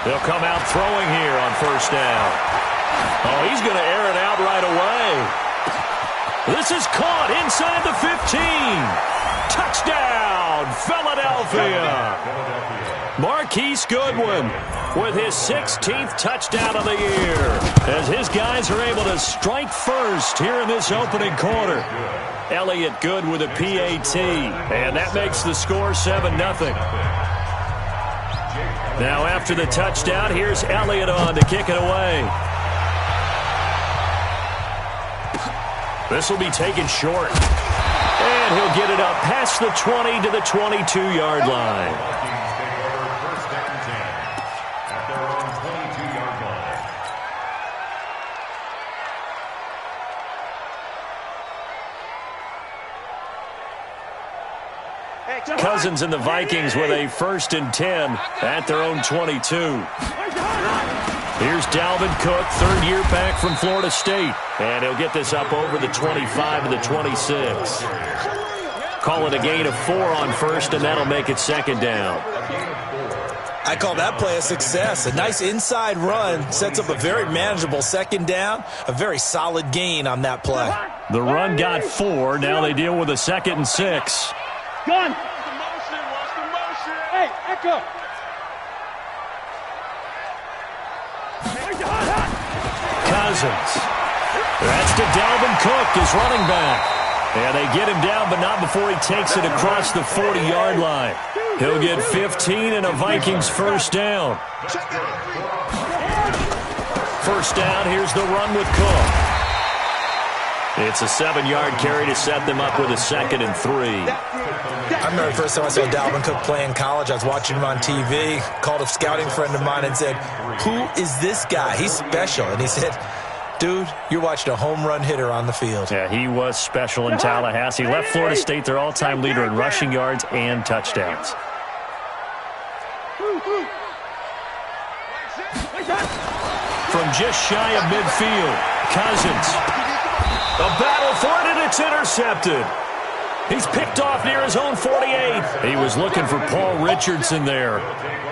They'll come out throwing here on first down. Oh, he's going to air it out right away. This is caught inside the 15. Touchdown, Philadelphia. Marquise Goodwin with his 16th touchdown of the year as his guys are able to strike first here in this opening quarter. Elliott Good with a PAT, and that makes the score 7-0. Now after the touchdown, here's Elliott on to kick it away. This will be taken short. And he'll get it up past the 20 to the 22-yard line. Cousins and the Vikings with a 1st and 10 at their own 22. Here's Dalvin Cook, 3rd year back from Florida State. And he'll get this up over the 25 to the 26. Call it a gain of 4 on first, and that'll make it 2nd down. I call that play a success. A nice inside run sets up a very manageable 2nd down. A very solid gain on that play. The run got 4. Now they deal with a 2nd and 6. Gun. Hey, Echo. Cousins. That's to Dalvin Cook, his running back. And they get him down, but not before he takes it across the 40-yard line. He'll get 15 and a Vikings 1st down. 1st down, here's the run with Cook. It's a 7-yard carry to set them up with a 2nd and 3. I remember the first time I saw Dalvin Cook play in college. I was watching him on TV, called a scouting friend of mine and said, "Who is this guy? He's special." And he said, "Dude, you're watching a home run hitter on the field." Yeah, he was special in Tallahassee. Left Florida State their all-time leader in rushing yards and touchdowns. From just shy of midfield, Cousins. A battle for it, and it's intercepted. He's picked off near his own 48. He was looking for Paul Richardson there.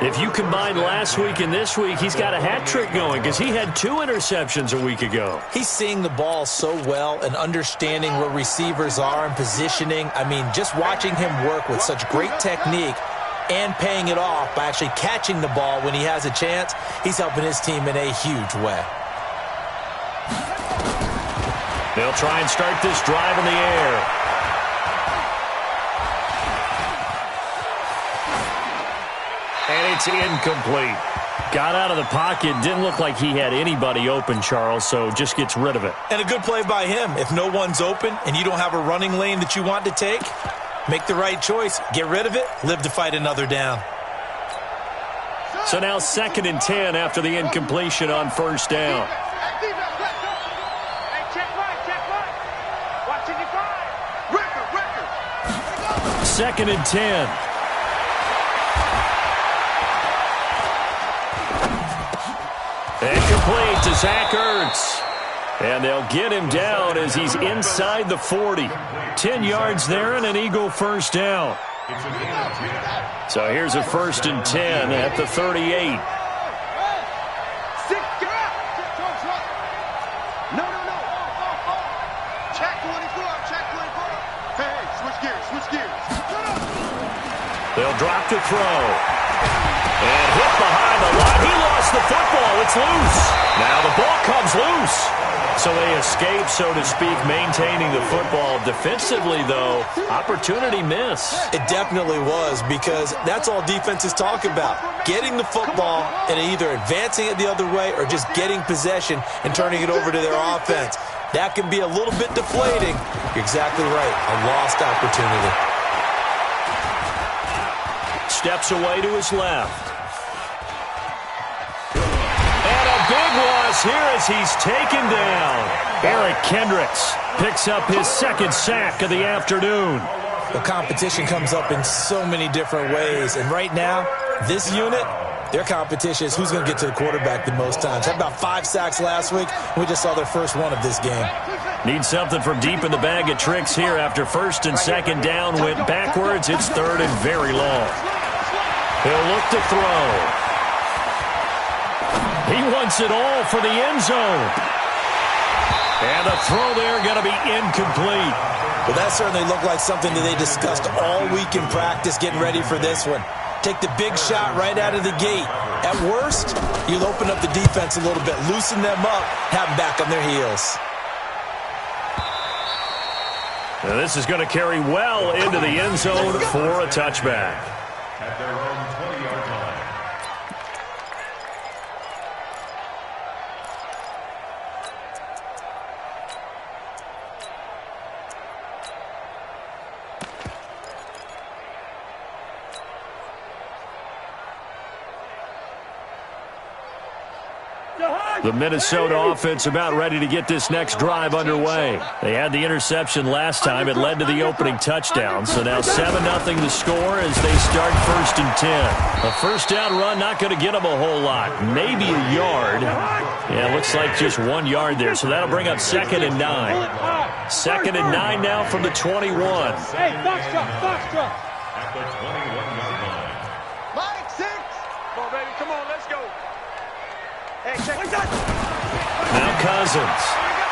If you combine last week and this week, he's got a hat trick going because he had 2 interceptions a week ago. He's seeing the ball so well and understanding where receivers are and positioning. I mean, just watching him work with such great technique and paying it off by actually catching the ball when he has a chance, he's helping his team in a huge way. They'll try and start this drive in the air. And it's incomplete. Got out of the pocket. Didn't look like he had anybody open, Charles, so just gets rid of it. And a good play by him. If no one's open and you don't have a running lane that you want to take, make the right choice. Get rid of it. Live to fight another down. So now 2nd and 10 after the incompletion on 1st down. 2nd and 10. And complete to Zach Ertz. And they'll get him down as he's inside the 40. 10 yards there and an Eagle 1st down. So here's a 1st and 10 at the 38. They'll drop to throw. And hit behind the line. He lost the football. It's loose. Now the ball comes loose. So they escape, so to speak, maintaining the football. Defensively, though, opportunity miss. It definitely was, because that's all defenses talk about. Getting the football and either advancing it the other way or just getting possession and turning it over to their offense. That can be a little bit deflating. You're exactly right. A lost opportunity. Steps away to his left. And a big loss here as he's taken down. Eric Kendricks picks up his 2nd sack of the afternoon. The competition comes up in so many different ways, and right now, This unit, their competition is who's going to get to the quarterback the most times. Had about 5 sacks last week. We just saw their first one of this game. Need something from deep in the bag of tricks here after first and second down went backwards. It's third and very long. He'll look to throw. He wants it all for the end zone. And the throw there going to be incomplete. Well, that certainly looked like something that they discussed all week in practice getting ready for this one. Take the big shot right out of the gate. At worst, you'll open up the defense a little bit, loosen them up, have them back on their heels. Now this is going to carry well into the end zone for a touchback. At their own 20-yard line. The Minnesota offense about ready to get this next drive underway. They had the interception last time. It led to the opening touchdown. So now 7-0 the score as they start first and 10. A first down run not going to get them a whole lot. Maybe a yard. Yeah, looks like just 1 yard there. So that'll bring up 2nd and 9. 2nd and 9 now from the 21. Hey, Foxtrot. At the 21-yard line. Mike, 6. Come on, baby. Come on, let's go. Hey, check it out. Now Cousins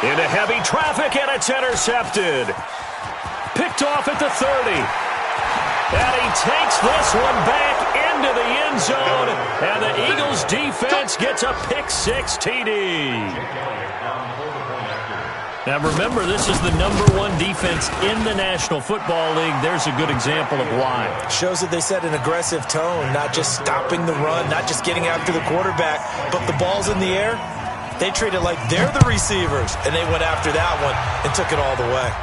into heavy traffic, and it's intercepted. Picked off at the 30. And he takes this one back into the end zone. And the Eagles defense gets a pick-6 TD. Now remember, this is the #1 defense in the National Football League. There's a good example of why. Shows that they set an aggressive tone, not just stopping the run, not just getting after the quarterback, but the ball's in the air. They treat it like they're the receivers, and they went after that one and took it all the way.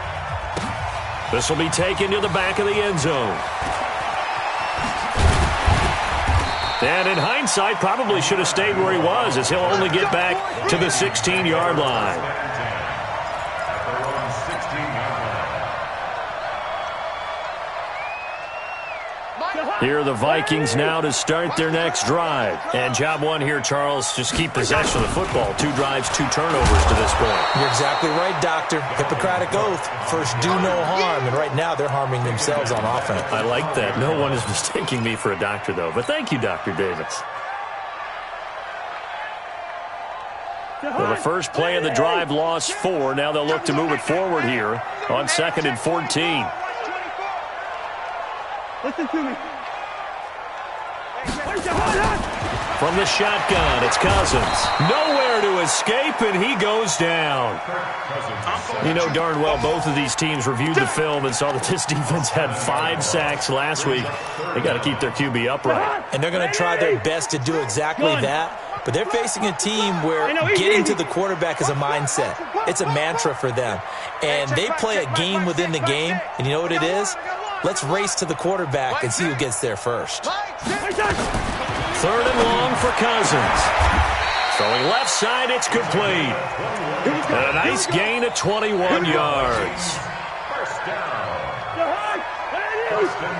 This will be taken to the back of the end zone. And in hindsight, probably should have stayed where he was, as he'll only get back to the 16-yard line. Here are the Vikings now to start their next drive. And job one here, Charles, just keep possession of the football. 2 drives, 2 turnovers to this point. You're exactly right, Doctor. Hippocratic oath. First, do no harm. And right now, they're harming themselves on offense. I like that. No one is mistaking me for a doctor, though. But thank you, Dr. Davis. Well, the first play of the drive lost 4. Now they'll look to move it forward here on 2nd and 14. Listen to me. From the shotgun, it's Cousins. Nowhere to escape, and he goes down. You know darn well both of these teams reviewed the film and saw that this defense had 5 sacks last week. They got to keep their QB upright. And they're going to try their best to do exactly that. But they're facing a team where getting to the quarterback is a mindset. It's a mantra for them. And they play a game within the game. And you know what it is? Let's race to the quarterback and see who gets there first. 3rd and long for Cousins. Throwing left side, it's complete. And a nice gain of 21 yards.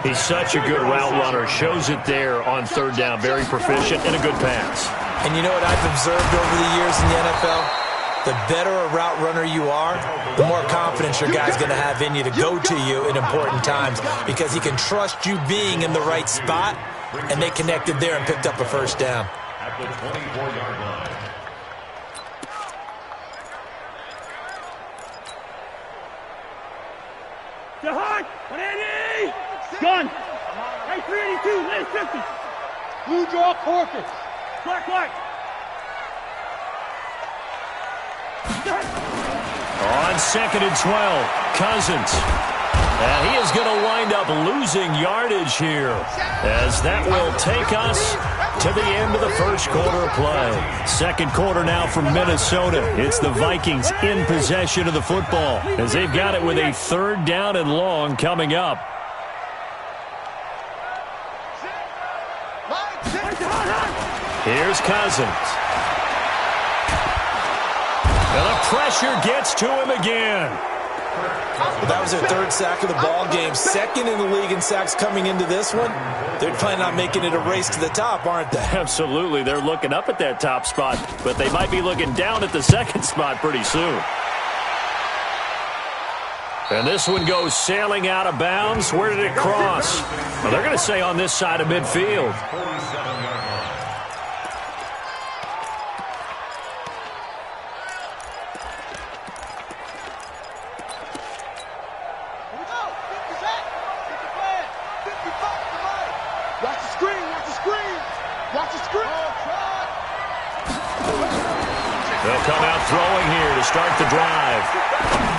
He's such a good route runner. Shows it there on 3rd down. Very proficient and a good pass. And you know what I've observed over the years in the NFL? The better a route runner you are, the more confidence your guy's going to have in you to go to you in important times because he can trust you being in the right spot, and they connected there and picked up a first down. At the 24-yard line. Jahan, 180. Gun. Right 382, left 50. Blue draw Corpus. Clark. On 2nd and 12, Cousins. And he is going to wind up losing yardage here, as that will take us to the end of the first quarter of play. 2nd quarter now from Minnesota. It's the Vikings in possession of the football, as they've got it with a 3rd down and long coming up. Here's Cousins. And the pressure gets to him again. Well, that was their third sack of the ball game. Second in the league in sacks coming into this one. They're planning on making it a race to the top, aren't they? Absolutely. They're looking up at that top spot, but they might be looking down at the second spot pretty soon. And this one goes sailing out of bounds. Where did it cross? Well, they're going to say on this side of midfield. They'll come out throwing here to start the drive.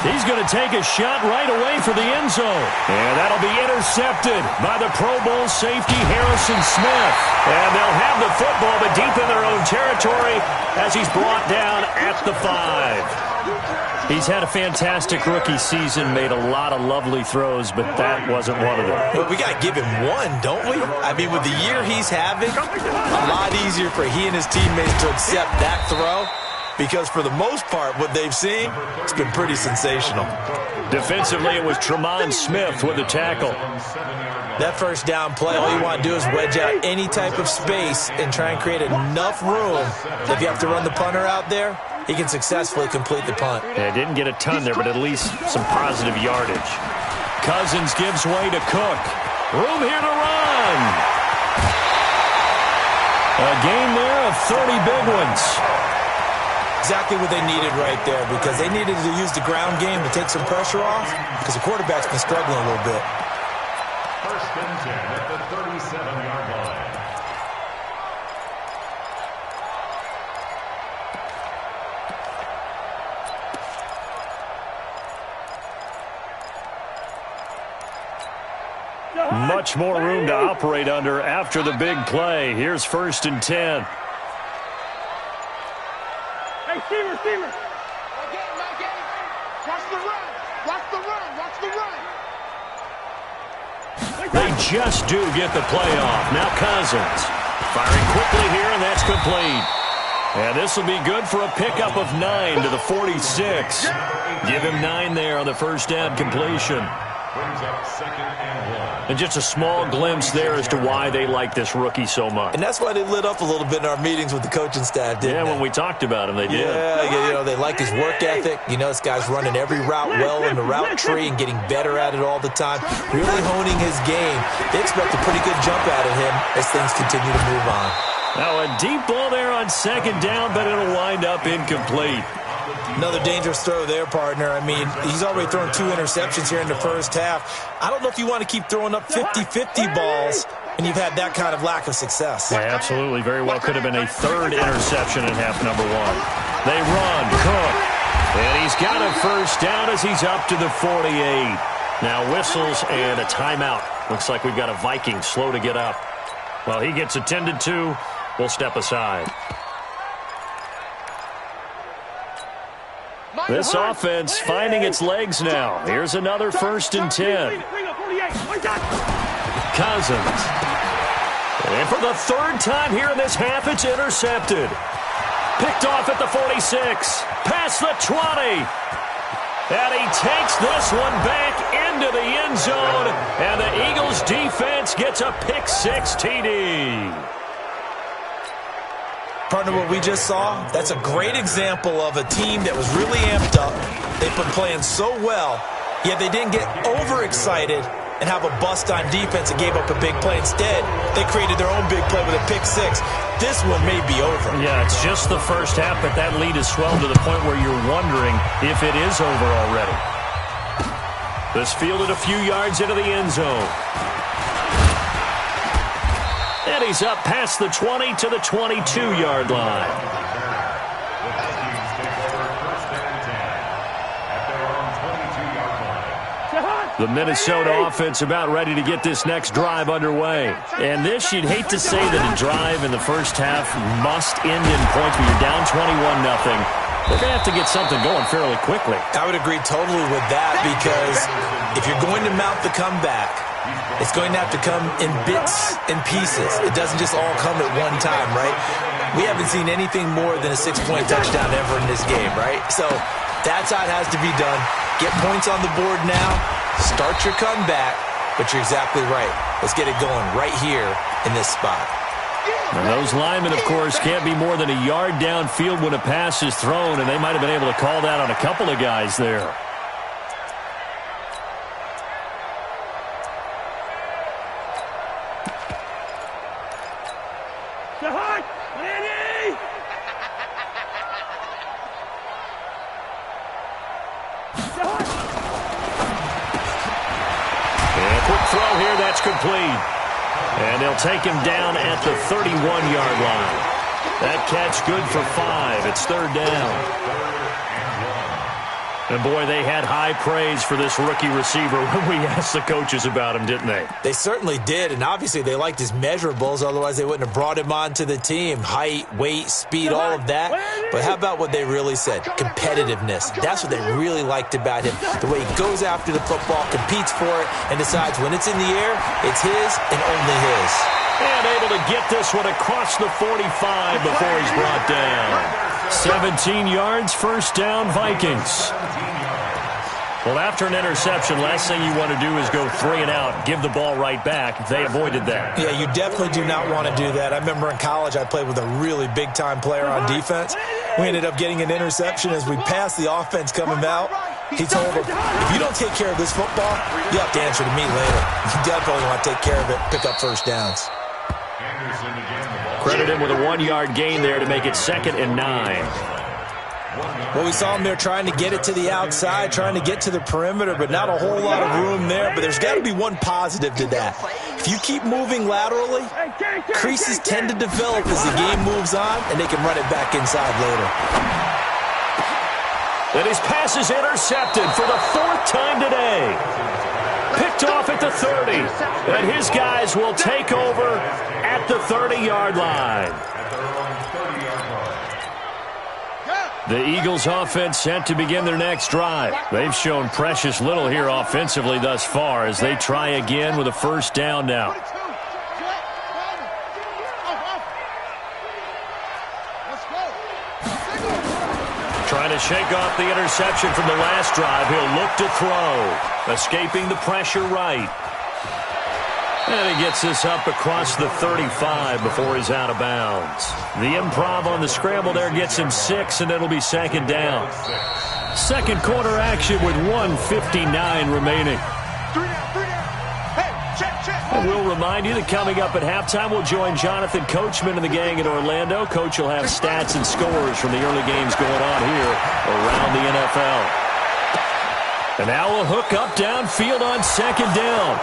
He's going to take a shot right away for the end zone. And that'll be intercepted by the Pro Bowl safety Harrison Smith. And they'll have the football, but deep in their own territory as he's brought down at the 5. He's had a fantastic rookie season, made a lot of lovely throws, but that wasn't one of them. Well, we got to give him one, don't we? I mean, with the year he's having, a lot easier for he and his teammates to accept that throw. Because for the most part, what they've seen, it's been pretty sensational. Defensively, it was Tremont Smith with the tackle. That first down play, all you want to do is wedge out any type of space and try and create enough room that if you have to run the punter out there, he can successfully complete the punt. Yeah, didn't get a ton there, but at least some positive yardage. Cousins gives way to Cook. Room here to run. A gain there of 30 big ones. Exactly what they needed right there, because they needed to use the ground game to take some pressure off, because the quarterback's been struggling a little bit. First and 10 at the 37-yard line. Much more room to operate under after the big play. Here's first and 10. Hey, Steamer. Not getting. Watch the run. Watch the run. They just do get the play off. Now Cousins firing quickly here, and that's complete. And this will be good for a pickup of 9 to the 46. Give him 9 there on the first down completion. Brings up second and 1. And just a small glimpse there as to why they like this rookie so much. And that's why they lit up a little bit in our meetings with the coaching staff, didn't they? When we talked about him, they did. Yeah, they like his work ethic. This guy's running every route well in the route tree and getting better at it all the time, really honing his game. They expect a pretty good jump out of him as things continue to move on. Now a deep ball there on second down, but it'll wind up incomplete. Another dangerous throw there, partner. I mean, he's already thrown 2 interceptions here in the first half. I don't know if you want to keep throwing up 50-50 balls when you've had that kind of lack of success. Yeah, absolutely. Very well could have been a third interception in half number 1. They run, Cook. And he's got a first down as he's up to the 48. Now whistles and a timeout. Looks like we've got a Viking slow to get up. Well, he gets attended to. We'll step aside. This offense finding its legs now. Here's another first and 10. Cousins. And for the third time here in this half, it's intercepted. Picked off at the 46. Past the 20. And he takes this one back into the end zone. And the Eagles defense gets a pick-6 TD. Partner, what we just saw, that's a great example of a team that was really amped up. They've been playing so well, yet they didn't get overexcited and have a bust on defense and gave up a big play. Instead, they created their own big play with a pick-6. This one may be over. Yeah, it's just the first half, but that lead has swelled to the point where you're wondering if it is over already. This fielded a few yards into the end zone. And he's up past the 20 to the 22-yard line. The Vikings take over first and 10 at their own 22-yard line. The Minnesota offense about ready to get this next drive underway. And this, you'd hate to say that a drive in the first half must end in points, but you're down 21-0. They're going to have to get something going fairly quickly. I would agree totally with that, because if you're going to mount the comeback, it's going to have to come in bits and pieces. It doesn't just all come at one time, right? We haven't seen anything more than a 6-point touchdown ever in this game, right? So That's how it has to be done. Get points on the board now. Start your comeback. But you're exactly right. Let's get it going right here in this spot. And those linemen, of course, can't be more than a yard downfield when a pass is thrown, and they might have been able to call that on a couple of guys there. Throw here, that's complete. And they'll take him down at the 31-yard line. That catch good for 5. It's third down. And, boy, they had high praise for this rookie receiver when we asked the coaches about him, didn't they? They certainly did, and obviously they liked his measurables. Otherwise, they wouldn't have brought him onto the team. Height, weight, speed, all of that. But how about what they really said? Competitiveness. That's what they really liked about him. The way he goes after the football, competes for it, and decides when it's in the air, it's his and only his. And able to get this one across the 45 before he's brought down. 17 yards, first down, Vikings. Well, after an interception, last thing you want to do is go 3 and out, give the ball right back. They avoided that. Yeah, you definitely do not want to do that. I remember in college I played with a really big-time player on defense. We ended up getting an interception as we passed the offense coming out. He told him, if you don't take care of this football, you have to answer to me later. You definitely want to take care of it, pick up first downs. Credit him with a 1-yard gain there to make it 2nd and 9. Well, we saw him there trying to get it to the outside, trying to get to the perimeter, but not a whole lot of room there. But there's got to be one positive to that. If you keep moving laterally, creases tend to develop as the game moves on, and they can run it back inside later. And his pass is intercepted for the 4th time today. Picked off at the 30. And his guys will take over at the 30-yard line. The Eagles offense set to begin their next drive. They've shown precious little here offensively thus far as they try again with a first down now. Trying to shake off the interception from the last drive. He'll look to throw. Escaping the pressure right. And he gets this up across the 35 before he's out of bounds. The improv on the scramble there gets him 6, and it'll be 2nd down. Second quarter action with 1:59 remaining. And we'll remind you that coming up at halftime, we'll join Jonathan Coachman and the gang in Orlando. Coach will have stats and scores from the early games going on here around the NFL. And now we'll hook up downfield on 2nd down.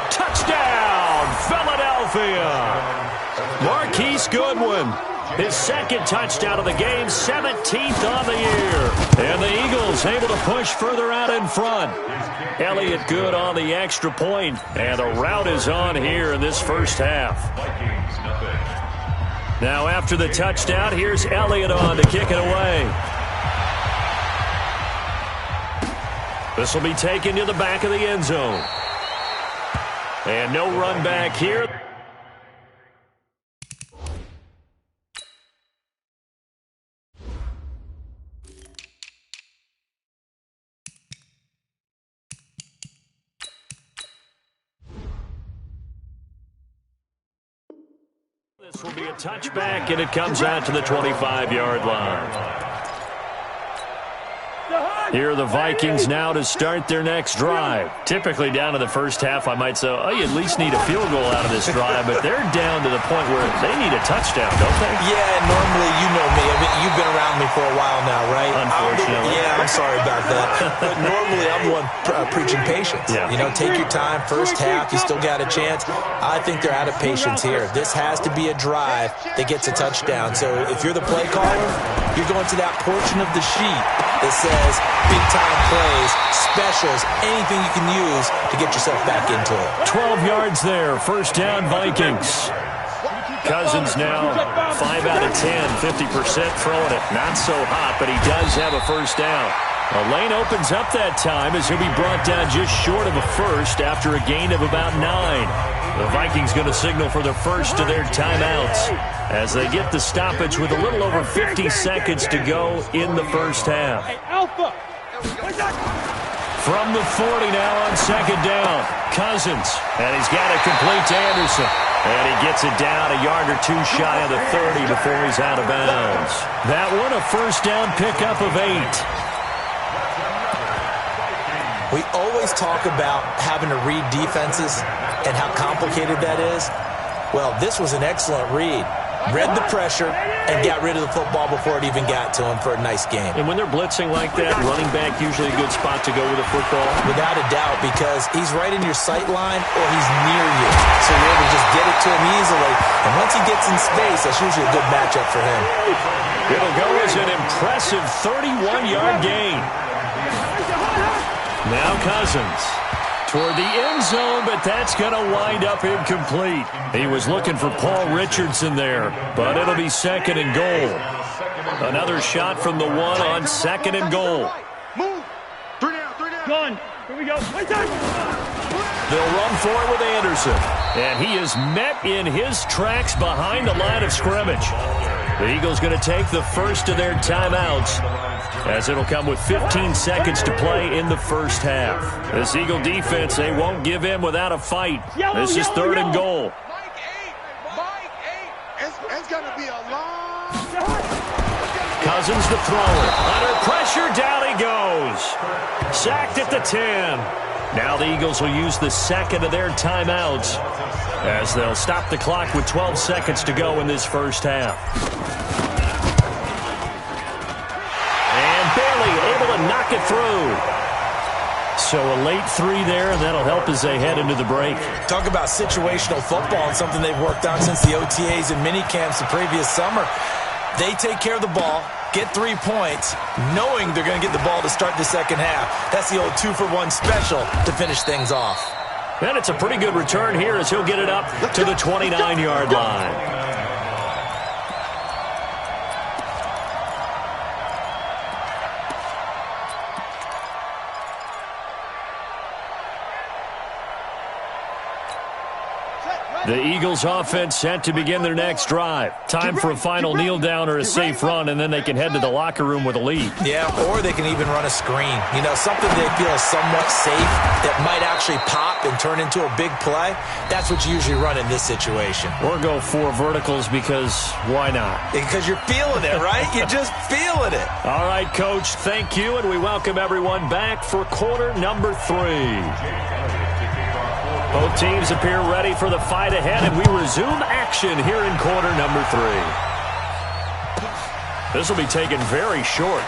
Touchdown, Philadelphia! Marquise Goodwin, his 2nd touchdown of the game, 17th on the year. And the Eagles able to push further out in front. Elliott good on the extra point, and the route is on here in this first half. Now after the touchdown, here's Elliott on to kick it away. This will be taken to the back of the end zone. And no run back here. This will be a touchback, and it comes out to the 25-yard line. Here are the Vikings now to start their next drive. Typically down to the first half, I might say, oh, you at least need a field goal out of this drive, but they're down to the point where they need a touchdown, don't they? Yeah, normally, you know me. I mean, you've been around me for a while now, right? Unfortunately. I'm sorry about that. But normally, I'm the one preaching patience. Yeah. You know, take your time. First half, you still got a chance. I think they're out of patience here. This has to be a drive that gets a touchdown. So if you're the play caller, you're going to that portion of the sheet that says big-time plays, specials, anything you can use to get yourself back into it. 12 yards there, first down Vikings. Cousins now 5 out of 10, 50% throwing it. Not so hot, but he does have a first down. A lane opens up that time as he'll be brought down just short of a first after a gain of about 9. The Vikings going to signal for the first of their timeouts as they get the stoppage with a little over 50 seconds to go in the first half. From the 40 now on second down, Cousins, and he's got it complete to Anderson. And he gets it down a yard or two shy of the 30 before he's out of bounds. That one a first down pickup of 8. We always talk about having to read defenses and how complicated that is. Well, this was an excellent read. Read the pressure and got rid of the football before it even got to him for a nice game. And when they're blitzing like that, running back usually a good spot to go with the football? Without a doubt, because he's right in your sight line or he's near you. So you're able to just get it to him easily. And once he gets in space, that's usually a good matchup for him. It'll go as an impressive 31-yard gain. Now Cousins toward the end zone, but that's going to wind up incomplete. He was looking for Paul Richardson there, but it'll be second and goal. Another shot from the one on second and goal. Move. 3 down, 3 down. Gun. Here we go. They'll run for it with Anderson, and he is met in his tracks behind the line of scrimmage. The Eagles going to take the first of their timeouts, as it'll come with 15 seconds to play in the first half. This Eagle defense, they won't give in without a fight. This is third and goal. Mike 8. It's going to be a long... Cousins to throw it. Under pressure, down he goes. Sacked at the 10. Now the Eagles will use the second of their timeouts, as they'll stop the clock with 12 seconds to go in this first half. Able to knock it through. So a late 3 there, and that'll help as they head into the break. Talk about situational football and something they've worked on since the OTAs and mini camps the previous summer. They take care of the ball, get 3 points, knowing they're going to get the ball to start the second half. That's the old 2-for-1 special to finish things off. And it's a pretty good return here as he'll get it up to the 29-yard line. The Eagles offense set to begin their next drive. Time for a final kneel down or a safe run, and then they can head to the locker room with a lead. Yeah, or they can even run a screen. You know, something they feel is somewhat safe that might actually pop and turn into a big play. That's what you usually run in this situation. Or go 4 verticals because why not? Because you're feeling it, right? You're just feeling it. All right, Coach, thank you, and we welcome everyone back for quarter number 3. Both teams appear ready for the fight ahead, and we resume action here in quarter number 3. This will be taken very short.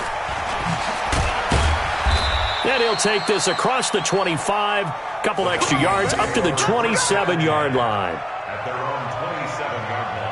And he'll take this across the 25, couple extra yards up to the 27-yard line. At their own 27-yard line.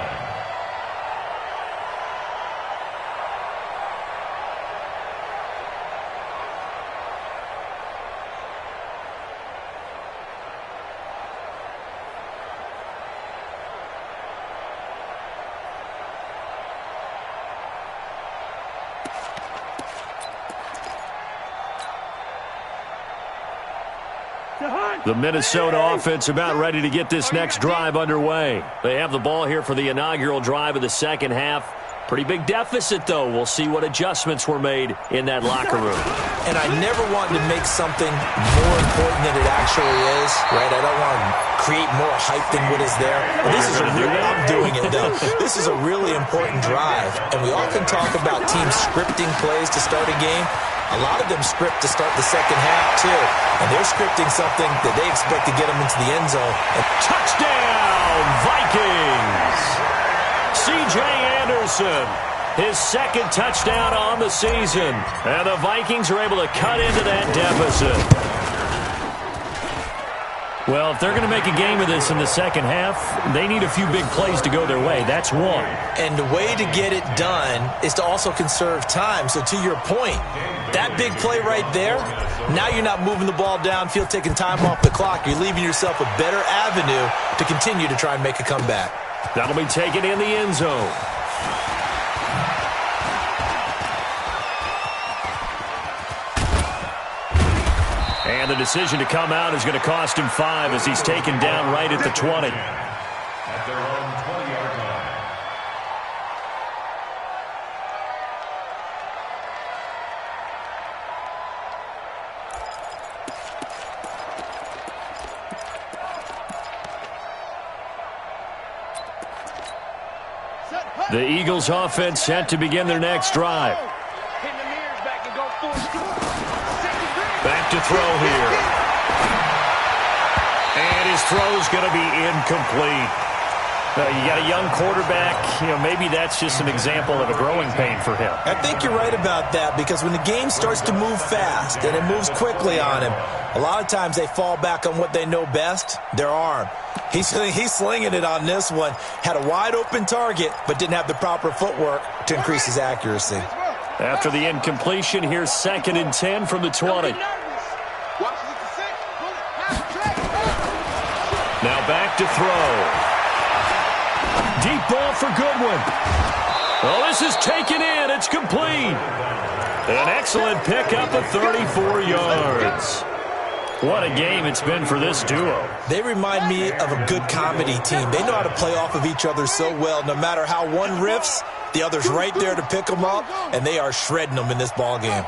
The Minnesota offense about ready to get this next drive underway. They have the ball here for the inaugural drive of the second half. Pretty big deficit, though. We'll see what adjustments were made in that locker room. And I never want to make something more important than it actually is, right? I don't want to create more hype than what is there. But this is I'm doing it, though. This is a really important drive. And we often talk about teams scripting plays to start a game. A lot of them script to start the second half, too. And they're scripting something that they expect to get them into the end zone. And touchdown, Vikings! C.J. Anderson, his second touchdown on the season. And the Vikings are able to cut into that deficit. Well, if they're going to make a game of this in the second half, they need a few big plays to go their way. That's one. And the way to get it done is to also conserve time. So to your point, that big play right there, now you're not moving the ball downfield, taking time off the clock. You're leaving yourself a better avenue to continue to try and make a comeback. That'll be taken in the end zone. And And the decision to come out is going to cost him 5 as he's taken down right at the 20. At their own 20-yard line. The Eagles offense set to begin their next drive. Back to throw here. And his throw's going to be incomplete. You got a young quarterback. Maybe that's just an example of a growing pain for him. I think you're right about that, because when the game starts to move fast and it moves quickly on him, a lot of times they fall back on what they know best, their arm. He's slinging it on this one. Had a wide-open target, but didn't have the proper footwork to increase his accuracy. After the incompletion, here's 2nd and 10 from the 20. Now back to throw. Deep ball for Goodwin. Oh, this is taken in. It's complete. An excellent pickup of 34 yards. What a game it's been for this duo. They remind me of a good comedy team. They know how to play off of each other so well. No matter how one riffs, the other's right there to pick them up, and they are shredding them in this ball game.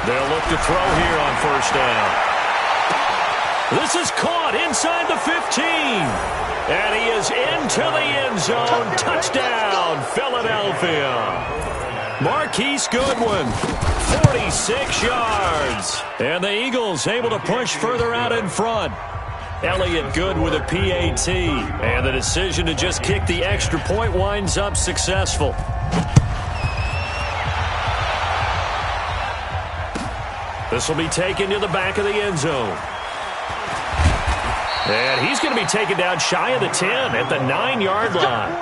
They'll look to throw here on 1st down. This is caught inside the 15. And he is into the end zone. Touchdown, Philadelphia. Marquise Goodwin, 46 yards. And the Eagles able to push further out in front. Elliott good with a PAT. And the decision to just kick the extra point winds up successful. This will be taken to the back of the end zone. And he's going to be taken down shy of the 10 at the 9-yard line.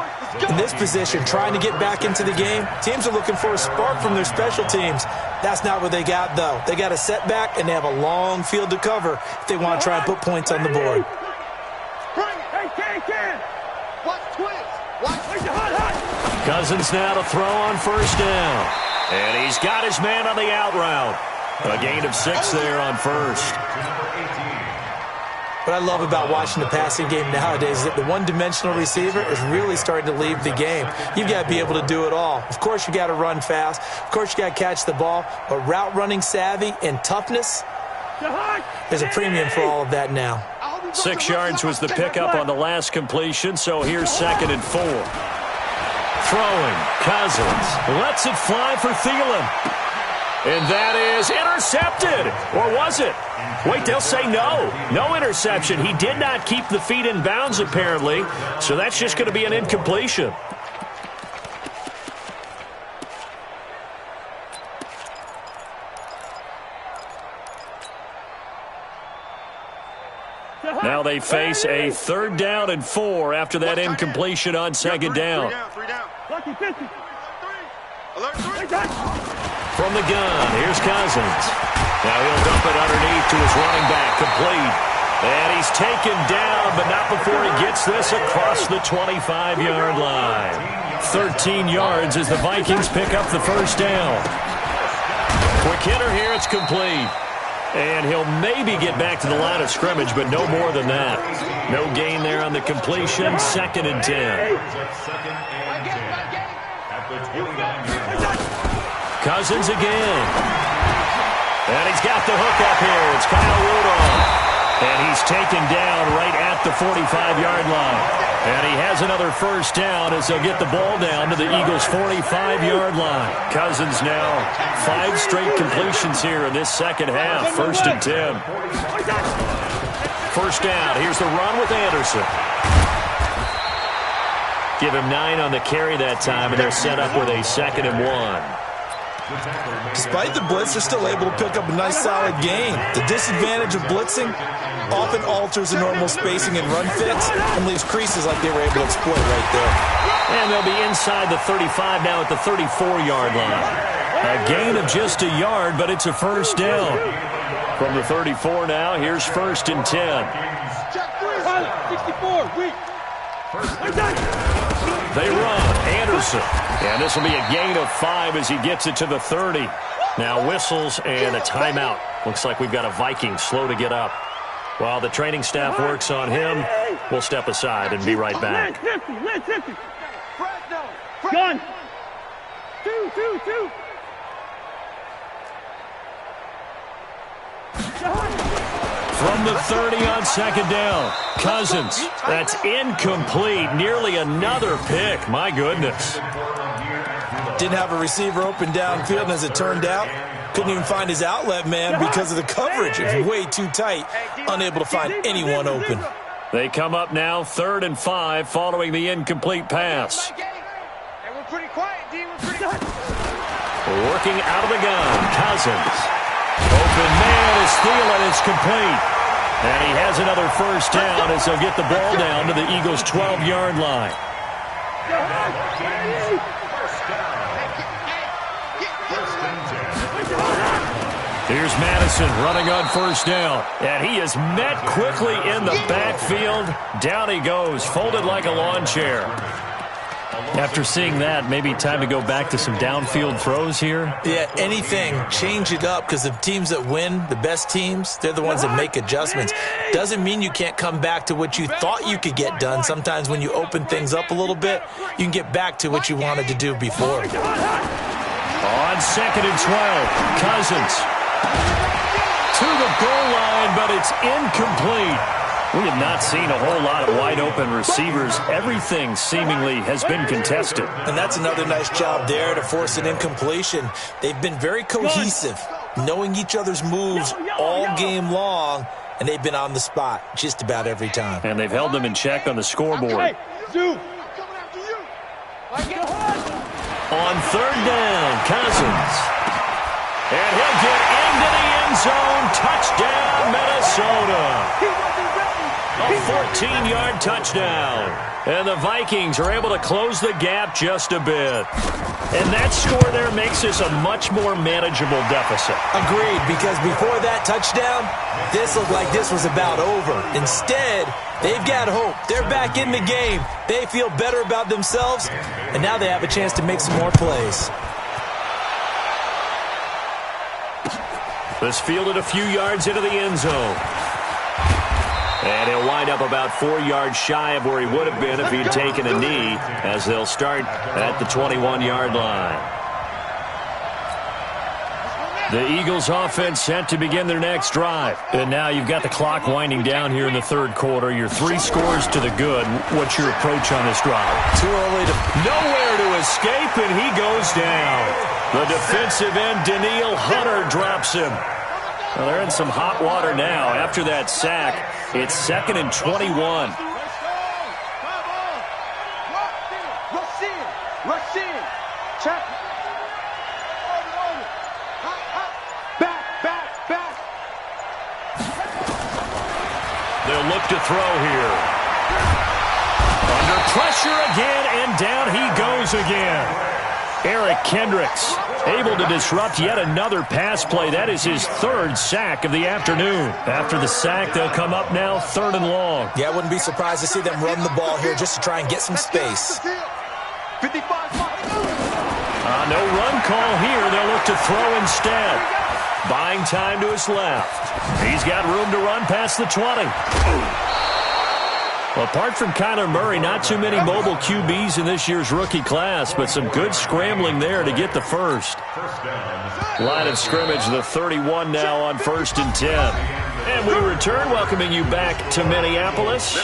In this position, trying to get back into the game, teams are looking for a spark from their special teams. That's not what they got, though. They got a setback, and they have a long field to cover if they want to try and put points on the board. Cousins now to throw on 1st down. And he's got his man on the out route. A gain of 6 there on 1st. What I love about watching the passing game nowadays is that the one-dimensional receiver is really starting to leave the game. You've got to be able to do it all. Of course, you got to run fast. Of course, you got to catch the ball. But route running savvy and toughness, there's a premium for all of that now. 6 yards was the pickup on the last completion, so here's 2nd and 4. Throwing, Cousins lets it fly for Thielen. And that is intercepted. Or was it? Wait, they'll say no. No interception. He did not keep the feet in bounds, apparently. So that's just going to be an incompletion. Now they face a 3rd down and 4 after that incompletion on 2nd down. From the gun, here's Cousins. Now he'll dump it underneath to his running back, complete. And he's taken down, but not before he gets this across the 25-yard line. 13 yards as the Vikings pick up the 1st down. Quick hitter here, it's complete. And he'll maybe get back to the line of scrimmage, but no more than that. No gain there on the completion, 2nd and 10. Cousins again. And he's got the hook up here. It's Kyle Rudolph. And he's taken down right at the 45-yard line. And he has another 1st down as they'll get the ball down to the Eagles' 45-yard line. Cousins now 5 straight completions here in this 2nd half. 1st and 10. 1st down. Here's the run with Anderson. Give him 9 on the carry that time, and they're set up with a 2nd and 1. Despite the blitz, they're still able to pick up a nice, solid gain. The disadvantage of blitzing often alters the normal spacing and run fits and leaves creases like they were able to exploit right there. And they'll be inside the 35 now at the 34-yard line. A gain of just a yard, but it's a 1st down. From the 34 now, here's 1st and 10. 64, weak. They run. Anderson Jefferson. And this will be a gain of 5 as he gets it to the 30. Now whistles and a timeout. Looks like we've got a Viking slow to get up. While the training staff works on him, we'll step aside and be right back. Gun. 2. From the 30 on second down, Cousins. That's incomplete. Nearly another pick. My goodness. Didn't have a receiver open downfield, and as it turned out, couldn't even find his outlet man because of the coverage. It was way too tight, unable to find anyone open. They come up now 3rd and 5 following the incomplete pass. We're pretty quiet, D. We're pretty quiet. Working out of the gun, Cousins. Open man is Thielen. It's complete. And he has another first down as they'll get the ball down to the Eagles' 12-yard line. Here's Madison running on first down. And he is met quickly in the backfield. Down he goes, folded like a lawn chair. After seeing that, maybe time to go back to some downfield throws here? Yeah, anything. Change it up, because the teams that win, the best teams, they're the ones that make adjustments. Doesn't mean you can't come back to what you thought you could get done. Sometimes when you open things up a little bit, you can get back to what you wanted to do before. On 2nd and 12, Cousins to the goal line, but it's incomplete. We have not seen a whole lot of wide-open receivers. Everything seemingly has been contested. And that's another nice job there to force an incompletion. They've been very cohesive, knowing each other's moves all game long, and they've been on the spot just about every time. And they've held them in check on the scoreboard. On 3rd down, Cousins. And he'll get into the end zone. Touchdown, Minnesota. A 14-yard touchdown. And the Vikings are able to close the gap just a bit. And that score there makes this a much more manageable deficit. Agreed, because before that touchdown, this looked like this was about over. Instead, they've got hope. They're back in the game. They feel better about themselves, and now they have a chance to make some more plays. This fielded a few yards into the end zone. And he'll wind up about 4 yards shy of where he would have been if he'd taken a knee, as they'll start at the 21-yard line. The Eagles offense set to begin their next drive. And now you've got the clock winding down here in the 3rd quarter. Your 3 scores to the good. What's your approach on this drive? Too early to... Nowhere to escape, and he goes down. The defensive end, Daniil Hunter, drops him. Well, they're in some hot water now. After that sack, it's 2nd and 21. Rush in. Check. Back. They'll look to throw here. Under pressure again, and down he goes again. Eric Kendricks able to disrupt yet another pass play. That is his 3rd sack of the afternoon. After the sack, they'll come up now 3rd and long. Yeah, I wouldn't be surprised to see them run the ball here just to try and get some space. No run call here. They'll look to throw instead. Buying time to his left. He's got room to run past the 20. Well, apart from Kyler Murray, not too many mobile QBs in this year's rookie class, but some good scrambling there to get the first. Line of scrimmage, the 31 now on 1st and 10. And we return, welcoming you back to Minneapolis.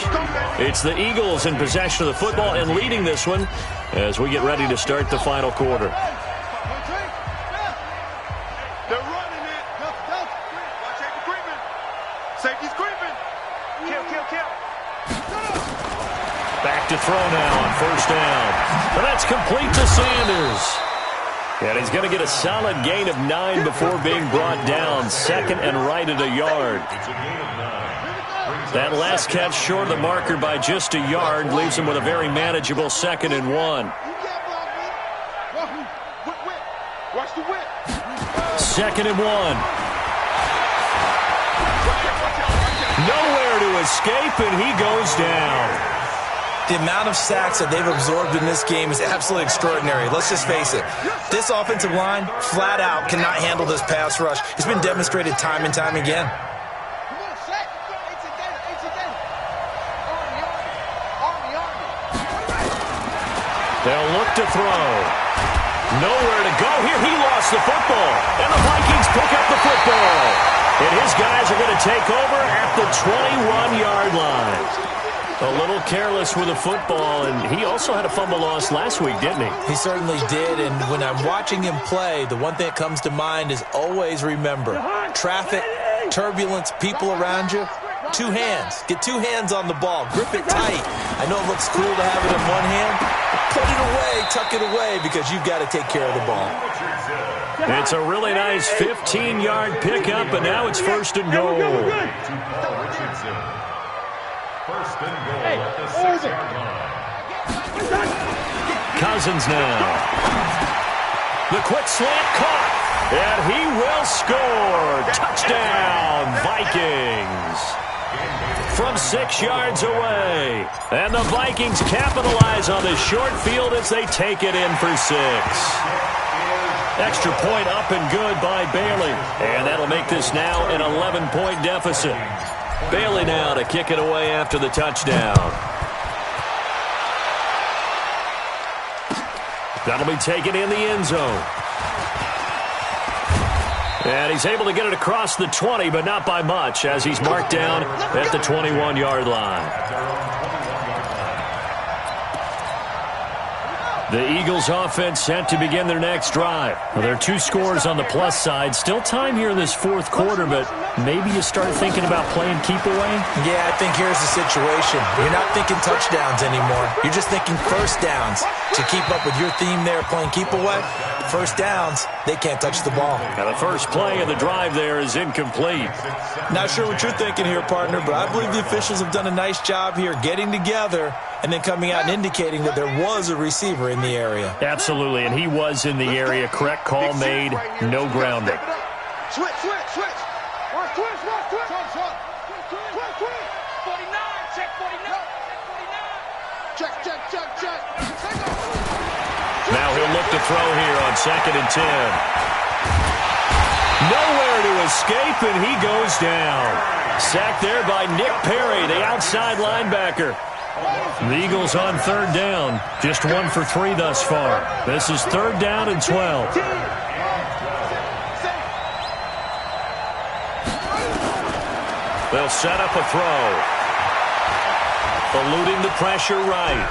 It's the Eagles in possession of the football and leading this one as we get ready to start the final quarter. They're running it. Watch safety creeping. Safety's creeping. Kill. Back to throw now on 1st down. And that's complete to Sanders. And he's going to get a solid gain of 9 before being brought down. 2nd and right at a yard. That last catch short of the marker by just a yard leaves him with a very manageable 2nd and 1. Watch the whip. 2nd and 1. Nowhere to escape, and he goes down. The amount of sacks that they've absorbed in this game is absolutely extraordinary. Let's just face it. This offensive line, flat out, cannot handle this pass rush. It's been demonstrated time and time again. They'll look to throw. Nowhere to go here. He lost the football. And the Vikings pick up the football. And his guys are going to take over at the 21-yard line. A little careless with the football, and he also had a fumble loss last week, didn't he? He certainly did, and when I'm watching him play, the one thing that comes to mind is always remember, traffic, turbulence, people around you, two hands. Get two hands on the ball. Grip it tight. I know it looks cool to have it in one hand, but put it away, tuck it away, because you've got to take care of the ball. It's a really nice 15-yard pickup, and now it's first and goal. First and goal at the 6-yard line. Cousins now. The quick slant caught, and he will score. Touchdown, Vikings. From 6 yards away. And the Vikings capitalize on this short field as they take it in for 6. Extra point up and good by Bailey. And that'll make this now an 11-point deficit. Bailey now to kick it away after the touchdown. That'll be taken in the end zone. And he's able to get it across the 20, but not by much, as he's marked down at the 21-yard line. The Eagles offense set to begin their next drive. Well, there are 2 scores on the plus side. Still time here in this fourth quarter, but maybe you start thinking about playing keep away? Yeah, I think here's the situation. You're not thinking touchdowns anymore. You're just thinking first downs. To keep up with your theme there, playing keep away, first downs, they can't touch the ball. Now the first play of the drive there is incomplete. Not sure what you're thinking here, partner, but I believe the officials have done a nice job here getting together and then coming out and indicating that there was a receiver in the area. Absolutely, and he was in the area. Correct call made, no grounding. Switch. Watch twist. 49, check 49. Check. Now he'll look to throw here on 2nd and 10. Nowhere to escape, and he goes down. Sacked there by Nick Perry, the outside linebacker. The Eagles on 3rd down. Just 1 for 3 thus far. This is 3rd down and 12. They'll set up a throw. Eluding the pressure right.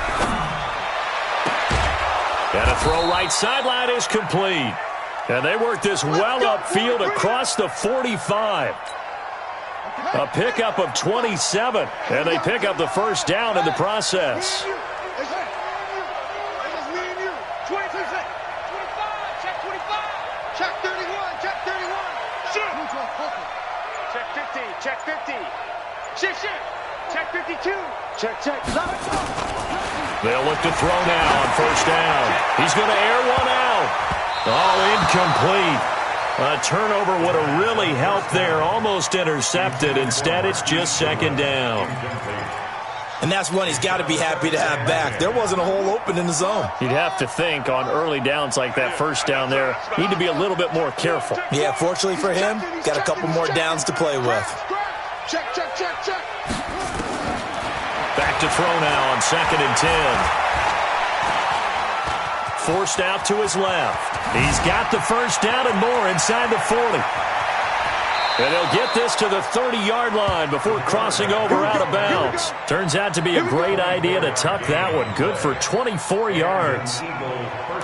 And a throw right sideline is complete. And they work this well upfield across the 45. A pickup of 27. And they pick up the first down in the process. Check 50. Shift. Check 52. Check. They'll look to throw now on first down. He's going to air one out. All incomplete. A turnover would have really helped there. Almost intercepted. Instead, it's just 2nd down. And that's one he's got to be happy to have back. There wasn't a hole open in the zone. You'd have to think on early downs like that first down there, need to be a little bit more careful. Yeah, fortunately for him, got a couple more downs to play with. Check. Back to throw now on 2nd and 10. Forced out to his left. He's got the first down and more inside the 40. And he'll get this to the 30-yard line before crossing over out of bounds. Turns out to be a great idea to tuck that one. Good for 24 yards.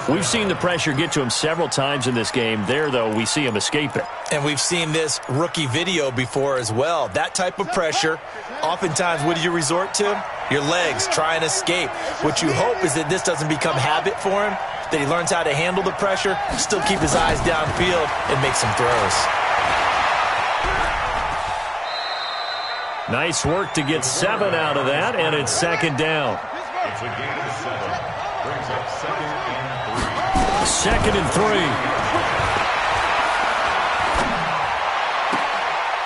We've seen the pressure get to him several times in this game. There, though, we see him escape it. And we've seen this rookie video before as well. That type of pressure, oftentimes, what do you resort to? Your legs, try and escape. What you hope is that this doesn't become habit for him, that he learns how to handle the pressure, still keep his eyes downfield, and make some throws. Nice work to get 7 out of that, and it's 2nd down. It's a gain of 7. Brings up 2nd and 3.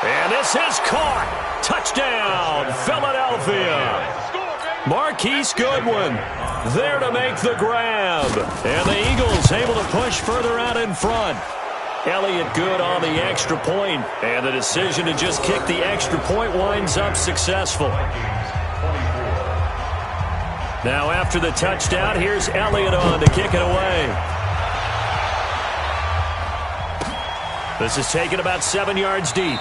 And this is caught. Touchdown, Philadelphia. Marquise Goodwin there to make the grab. And the Eagles able to push further out in front. Elliott good on the extra point, and the decision to just kick the extra point winds up successful. Now after the touchdown, here's Elliott on to kick it away. This is taken about 7 yards deep.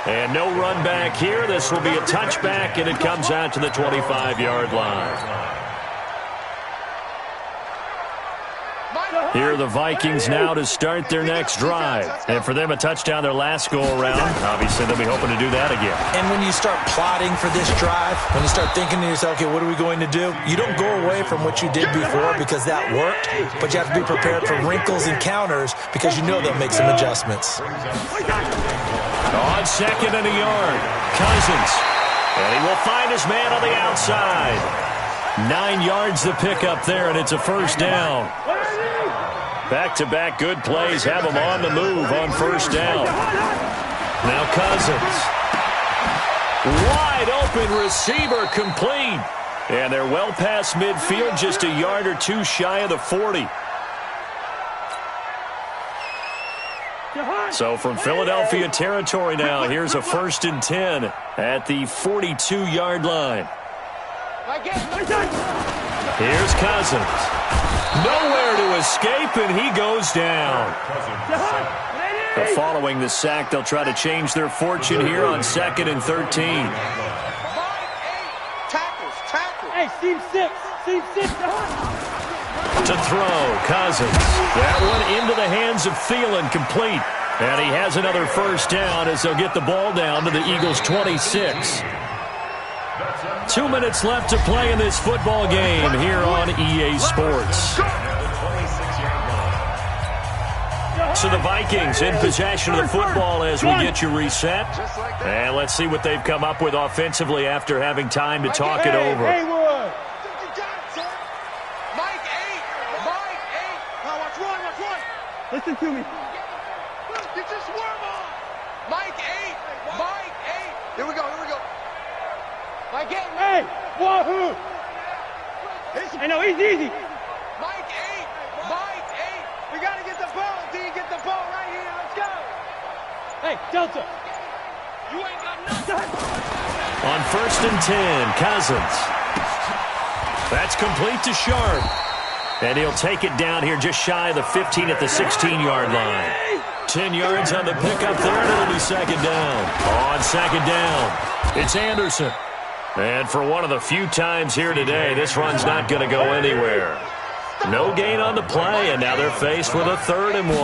And no run back here. This will be a touchback, and it comes out to the 25-yard line. Here are the Vikings now to start their next drive. And for them, a touchdown their last go-around. Obviously, they'll be hoping to do that again. And when you start plotting for this drive, when you start thinking to yourself, okay, what are we going to do? You don't go away from what you did before because that worked, but you have to be prepared for wrinkles and counters because you know they'll make some adjustments. On second and a yard, Cousins. And he will find his man on the outside. 9 yards the pickup there, and it's a first down. Back-to-back good plays have him on the move on first down. Now Cousins. Wide open receiver complete. And they're well past midfield, just a yard or two shy of the 40. So from Philadelphia territory now, here's a 1st and 10 at the 42-yard line. Here's Cousins. Nowhere to escape, and he goes down. But following the sack, they'll try to change their fortune here on 2nd and 13. Hey, Steve 6. To throw, Cousins. That one into the hands of Thielen, complete. And he has another first down as they'll get the ball down to the Eagles' 26. 2 minutes left to play in this football game here on EA Sports. So the Vikings in possession of the football as we get you reset. And let's see what they've come up with offensively after having time to talk it over. Mike 8. Now watch one. Listen to me. Get your swerve on. Mike 8. Here we go. Mike 8. Hey, wahoo. I know, he's easy. Mike 8. We got to get the ball, D. Get the ball right here. Let's go. Hey, Delta. You ain't got nothing. On 1st and 10, Cousins. That's complete to Sharp. And he'll take it down here just shy of the 15 at the 16-yard line. 10 yards on the pickup there, and it'll be 2nd down. On 2nd down, it's Anderson. And for one of the few times here today, this run's not going to go anywhere. No gain on the play, and now they're faced with a 3rd and 1.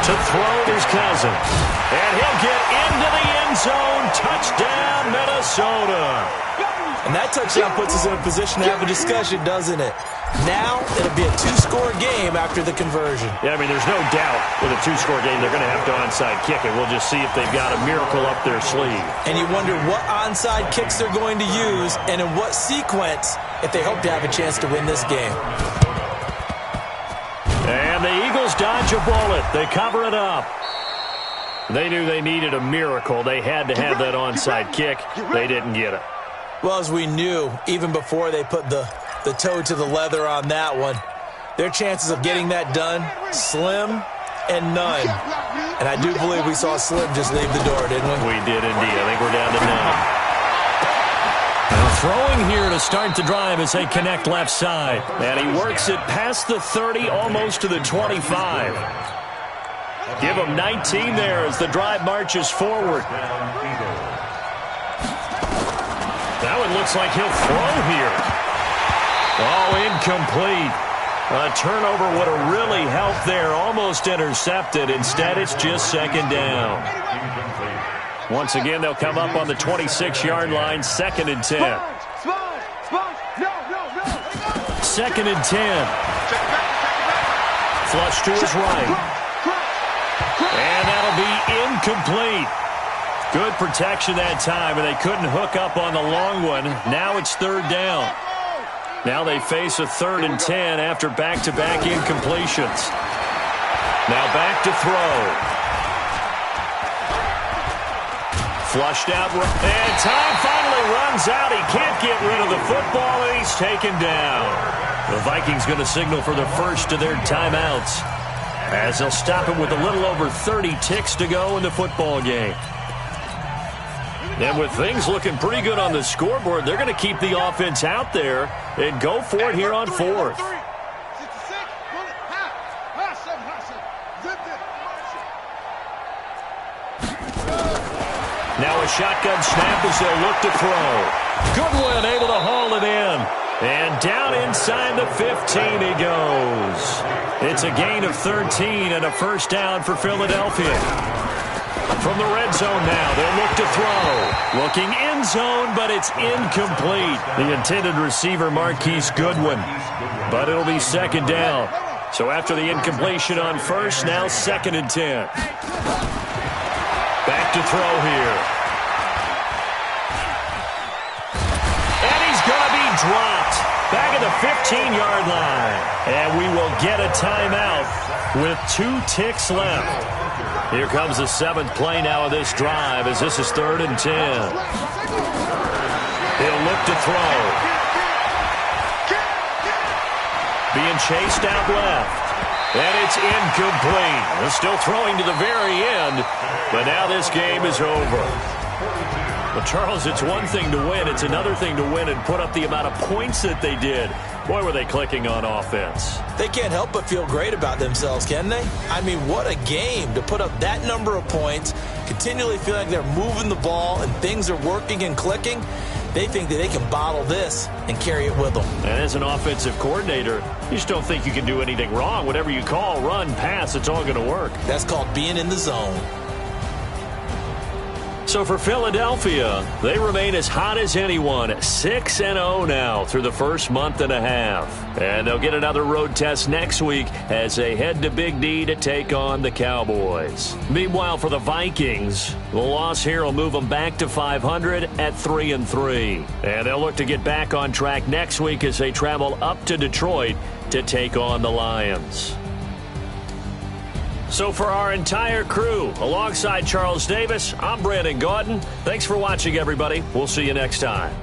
To throw, there's Cousins. And he'll get into the end zone. Touchdown, Minnesota. And that touchdown puts us in a position to have a discussion, doesn't it? Now, it'll be a 2-score game after the conversion. Yeah, I mean, there's no doubt with a 2-score game they're going to have to onside kick it. We'll just see if they've got a miracle up their sleeve. And you wonder what onside kicks they're going to use and in what sequence if they hope to have a chance to win this game. And the Eagles dodge a bullet. They cover it up. They knew they needed a miracle. They had to have that onside kick. They didn't get it. Well, as we knew, even before they put the toe to the leather on that one, their chances of getting that done, slim and none. And I do believe we saw Slim just leave the door, didn't we? We did indeed. I think we're down to none. Now throwing here to start the drive as they connect left side. And he works it past the 30, almost to the 25. Give him 19 there as the drive marches forward. That one looks like he'll throw here. Oh, incomplete. A turnover would have really helped there. Almost intercepted. Instead, it's just 2nd down. Once again, they'll come up on the 26-yard line. 2nd and 10. 2nd and 10. Flush to his right. And that'll be incomplete. Good protection that time, and they couldn't hook up on the long one. Now it's 3rd down. Now they face a 3rd and 10 after back-to-back incompletions. Now back to throw. Flushed out, and time finally runs out. He can't get rid of the football, and he's taken down. The Vikings going to signal for the first of their timeouts, as they'll stop him with a little over 30 ticks to go in the football game. And with things looking pretty good on the scoreboard, they're going to keep the offense out there and go for it here on fourth. Now a shotgun snap as they'll look to throw. Goodwin able to haul it in. And down inside the 15 he goes. It's a gain of 13 and a first down for Philadelphia. From the red zone now, they'll look to throw. Looking end zone, but it's incomplete. The intended receiver, Marquise Goodwin. But it'll be second down. So after the incompletion on first, now 2nd and 10. Back to throw here. And he's going to be dropped. Back at the 15-yard line. And we will get a timeout with 2 ticks left. Here comes the 7th play now of this drive as this is 3rd and 10. He'll look to throw. Being chased out left. And it's incomplete. They're still throwing to the very end, but now this game is over. Well, Charles, it's one thing to win. It's another thing to win and put up the amount of points that they did. Boy, were they clicking on offense. They can't help but feel great about themselves, can they? I mean, what a game to put up that number of points, continually feel like they're moving the ball and things are working and clicking. They think that they can bottle this and carry it with them. And as an offensive coordinator, you just don't think you can do anything wrong. Whatever you call, run, pass, it's all going to work. That's called being in the zone. So for Philadelphia, they remain as hot as anyone, 6-0 now through the first month and a half. And they'll get another road test next week as they head to Big D to take on the Cowboys. Meanwhile, for the Vikings, the loss here will move them back to 500 at 3-3. And they'll look to get back on track next week as they travel up to Detroit to take on the Lions. So for our entire crew, alongside Charles Davis, I'm Brandon Gaudin. Thanks for watching, everybody. We'll see you next time.